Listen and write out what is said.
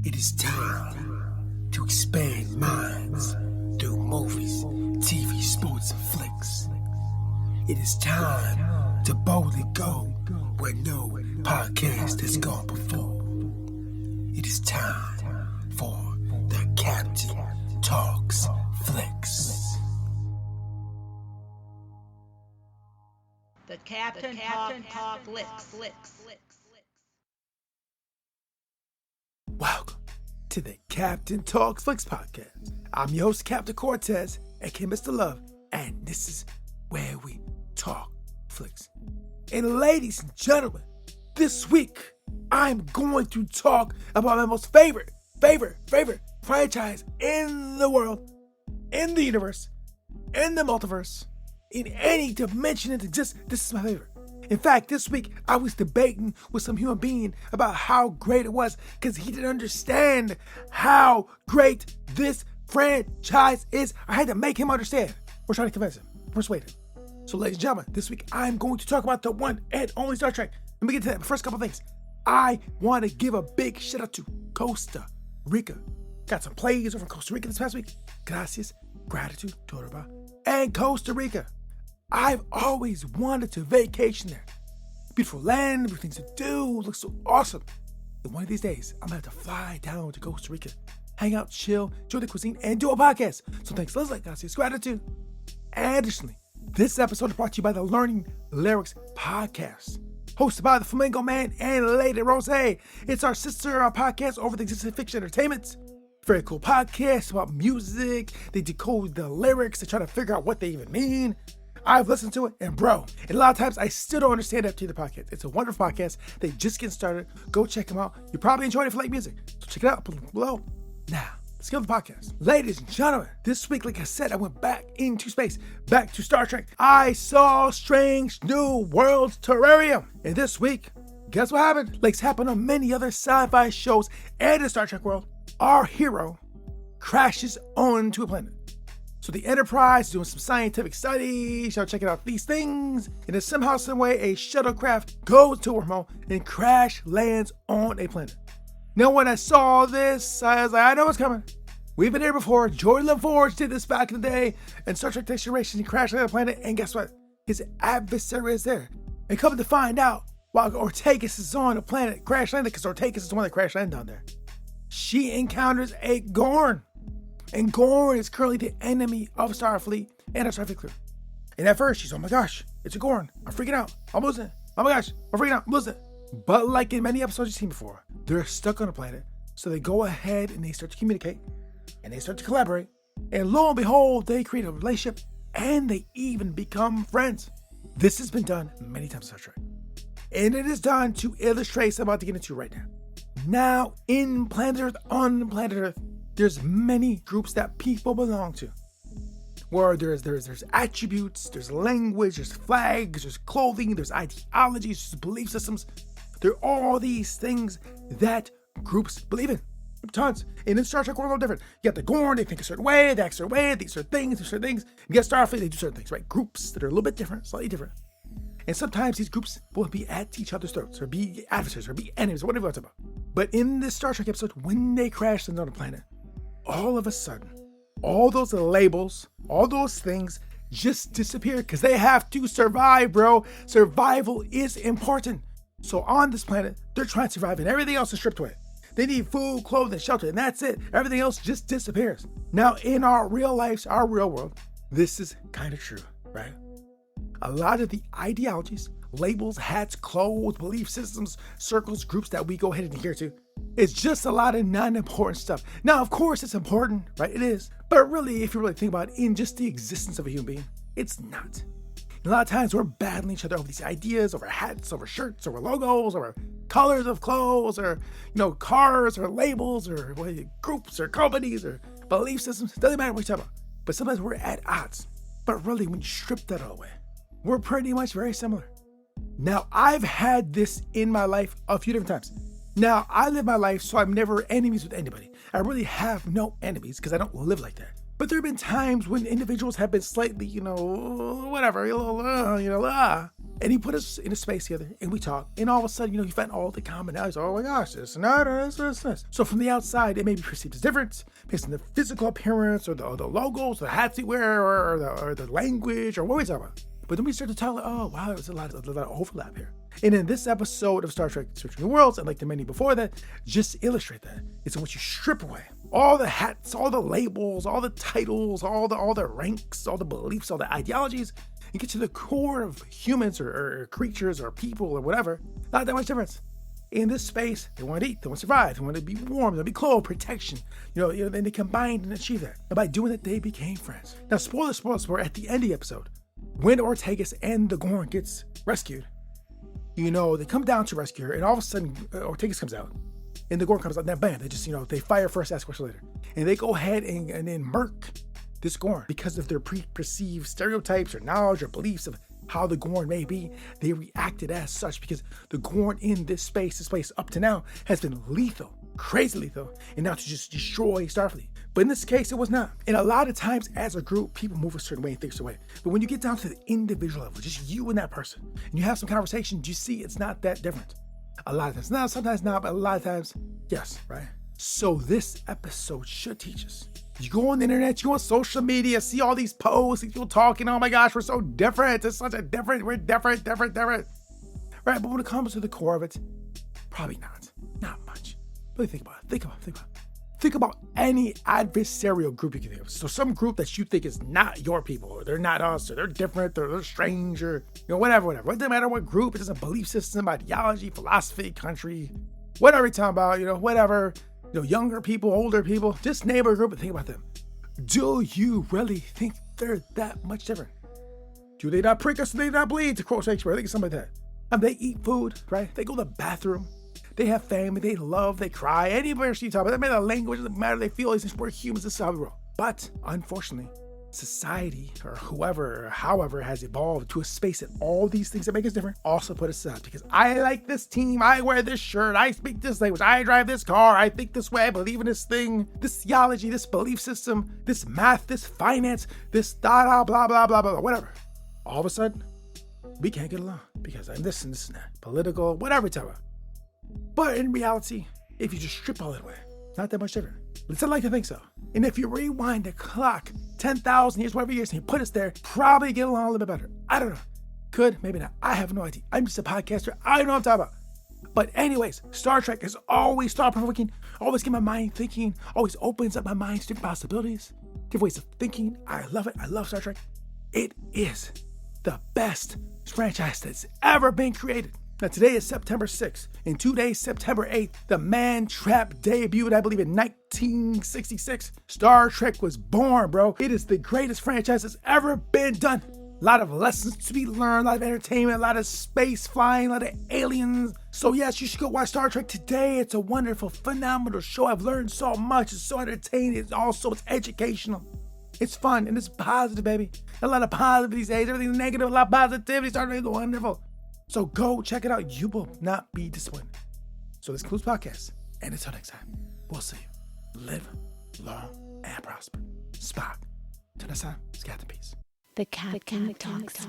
It is time to expand minds through movies, TV, sports, and flicks. It is time to boldly go where no podcast has gone before. It is time for the Captain Talks Flicks. The Captain Talk Flicks. Welcome to the Captain Talks Flicks podcast. I'm your host, Captain Cortez, aka Mr. Love, and this is where we talk flicks. And ladies and gentlemen, this week I'm going to talk about my most favorite franchise in the world, in the universe, in the multiverse, in any dimension that exists. This is my favorite. In fact, this week I was debating with some human being about how great it was because he didn't understand how great this franchise is. I had to make him understand. We're trying to convince him, persuade him. So ladies and gentlemen, this week I'm going to talk about the one and only Star Trek. Let me get to that. But first, couple things. I want to give a big shout out to Costa Rica. Got some plays over in Costa Rica this past week. Gracias, gratitude, Torba, and Costa Rica. I've always wanted to vacation there. Beautiful land, beautiful things to do, looks so awesome. And one of these days, I'm gonna have to fly down to Costa Rica, hang out, chill, enjoy the cuisine, and do a podcast. So thanks, Leslie, gracias, gratitude. Additionally, this episode is brought to you by the Learning Lyrics Podcast, hosted by the Flamingo Man and Lady Rose. It's our sister podcast over the existing fiction entertainment. Very cool podcast about music. They decode the lyrics. They try to figure out what they even mean. I've listened to it, and a lot of times I still don't understand after the podcast. It's a wonderful podcast. They just get started. Go check them out. You probably enjoyed it if you like music. So check it out below. Now, let's get to the podcast. Ladies and gentlemen, this week, like I said, I went back into space, back to Star Trek. I saw Strange New Worlds Terrarium. And this week, guess what happened? Like it's happened on many other sci-fi shows and in Star Trek world. Our hero crashes onto a planet. So the Enterprise is doing some scientific studies, checking out these things, and then somehow, some way, a shuttlecraft goes to a wormhole and crash lands on a planet. Now, when I saw this, I was like, I know what's coming. We've been here before. Geordi LaForge did this back in the day, and Star Trek Next Generation, he crashed on a planet, and guess what? His adversary is there. And come to find out, while Ortegas is on a planet crash landed, because Ortegas is the one that crash landed down there, she encounters a Gorn. And Gorn is currently the enemy of Starfleet and our Starfleet crew. And at first, she's, oh my gosh, it's a Gorn. I'm freaking out. I'm losing it. Oh my gosh, I'm freaking out. I'm losing it. But like in many episodes you've seen before, they're stuck on a planet. So they go ahead and they start to communicate. And they start to collaborate. And lo and behold, they create a relationship. And they even become friends. This has been done many times in Star Trek. And it is done to illustrate something I'm about to get into right now. Now, in planet Earth, on planet Earth, there's many groups that people belong to. Where there's attributes, there's language, there's flags, there's clothing, there's ideologies, there's belief systems. There are all these things that groups believe in. Tons. And in Star Trek, we're a little different. You got the Gorn, they think a certain way, they act a certain way, these certain things. You got Starfleet, they do certain things, right? Groups that are a little bit different, slightly different. And sometimes these groups will be at each other's throats, or be adversaries, or be enemies, or whatever you want to talk about. But in this Star Trek episode, when they crash on a planet, all of a sudden, all those labels, all those things just disappear because they have to survive, bro. Survival is important. So on this planet, they're trying to survive and everything else is stripped away. They need food, clothing, shelter, and that's it. Everything else just disappears. Now, in our real lives, our real world, this is kind of true, right? A lot of the ideologies, labels, hats, clothes, belief systems, circles, groups that we go ahead and adhere to, it's just a lot of non-important stuff. Now, of course, it's important, right? It is. But really, if you really think about it, in just the existence of a human being, it's not. And a lot of times we're battling each other over these ideas, over hats, over shirts, over logos, over colors of clothes, or, cars, or labels, or groups, or companies, or belief systems. It doesn't matter what you're talking about. But sometimes we're at odds. But really, when you strip that all away, we're pretty much very similar. Now, I've had this in my life a few different times. Now, I live my life so I'm never enemies with anybody. I really have no enemies because I don't live like that. But there have been times when individuals have been slightly, whatever, And he put us in a space together, and we talked. And all of a sudden, you found all the commonalities. Oh my gosh, this and that, this. So from the outside, it may be perceived as different based on the physical appearance, or the logos, the hats he wear, or the language, or what we talk about. But then we start to tell, oh wow, there's a lot of overlap here. And in this episode of Star Trek: Searching New Worlds, and like the many before that, just illustrate that. It's when you strip away all the hats, all the labels, all the titles, all the ranks, all the beliefs, all the ideologies, and get to the core of humans or creatures or people or whatever. Not that much difference. In this space, they want to eat, they want to survive, they want to be warm, they want to be clothed, protection. And they combined and achieved that. And by doing that, they became friends. Now, spoiler, at the end of the episode, when Ortegas and the Gorn gets rescued, they come down to rescue her, and all of a sudden, Ortegas comes out, and the Gorn comes out, and then bam, they just, they fire first, ask question later. And they go ahead and then murk this Gorn because of their perceived stereotypes or knowledge or beliefs of how the Gorn may be. They reacted as such because the Gorn in this place up to now has been lethal, crazy lethal, and now to just destroy Starfleet. But in this case, it was not. And a lot of times as a group, people move a certain way and think a certain way. But when you get down to the individual level, just you and that person, and you have some conversations, you see it's not that different. A lot of times, no, sometimes not, but a lot of times, yes, right? So this episode should teach us. You go on the internet, you go on social media, see all these posts, people talking, oh my gosh, we're so different. It's such a different, we're different. Right, but when it comes to the core of it, probably not much. Really think about it, Think about any adversarial group you can think of. So some group that you think is not your people, or they're not us, or they're different, or they're strange, or whatever. It doesn't matter what group, it doesn't belief system, ideology, philosophy, country, whatever you're talking about, whatever. Younger people, older people, just neighbor group and think about them. Do you really think they're that much different? Do they not prick us? Do they not bleed? To quote Shakespeare, I think it's something like that. They eat food, right? They go to the bathroom. They have family. They love. They cry. Anybody you talk about, doesn't matter the language, doesn't matter. They feel these things. We're humans. This is how we roll. But unfortunately, society or whoever or however has evolved to a space that all these things that make us different also put us up. Because I like this team, I wear this shirt, I speak this language, I drive this car, I think this way, I believe in this thing, this theology, this belief system, this math, this finance, this blah blah blah blah blah, whatever. All of a sudden, we can't get along because I'm this and that, political, whatever you're talking about. But in reality, if you just strip all that away, not that much different. Let's not like to think so. And if you rewind the clock 10,000 years, whatever years, and you put us there, probably get along a little bit better. I don't know. Could, maybe not. I have no idea. I'm just a podcaster. I don't know what I'm talking about. But anyways, Star Trek is always thought-provoking, always get my mind thinking, always opens up my mind to different possibilities, different ways of thinking. I love it. I love Star Trek. It is the best franchise that's ever been created. Now, today is September 6th. In 2 days, September 8th, the Man Trap debuted, I believe, in 1966. Star Trek was born, bro. It is the greatest franchise that's ever been done. A lot of lessons to be learned, a lot of entertainment, a lot of space flying, a lot of aliens. So yes, you should go watch Star Trek today. It's a wonderful, phenomenal show. I've learned so much. It's so entertaining. It's educational. It's fun, and it's positive, baby. A lot of positive these days. Everything's negative, a lot of positivity. Star Trek is wonderful. So go check it out. You will not be disappointed. So this concludes the podcast. And until next time, we'll see you. Live long and prosper. Spock. Till next time, it's Captain Peace. The Captain Talks.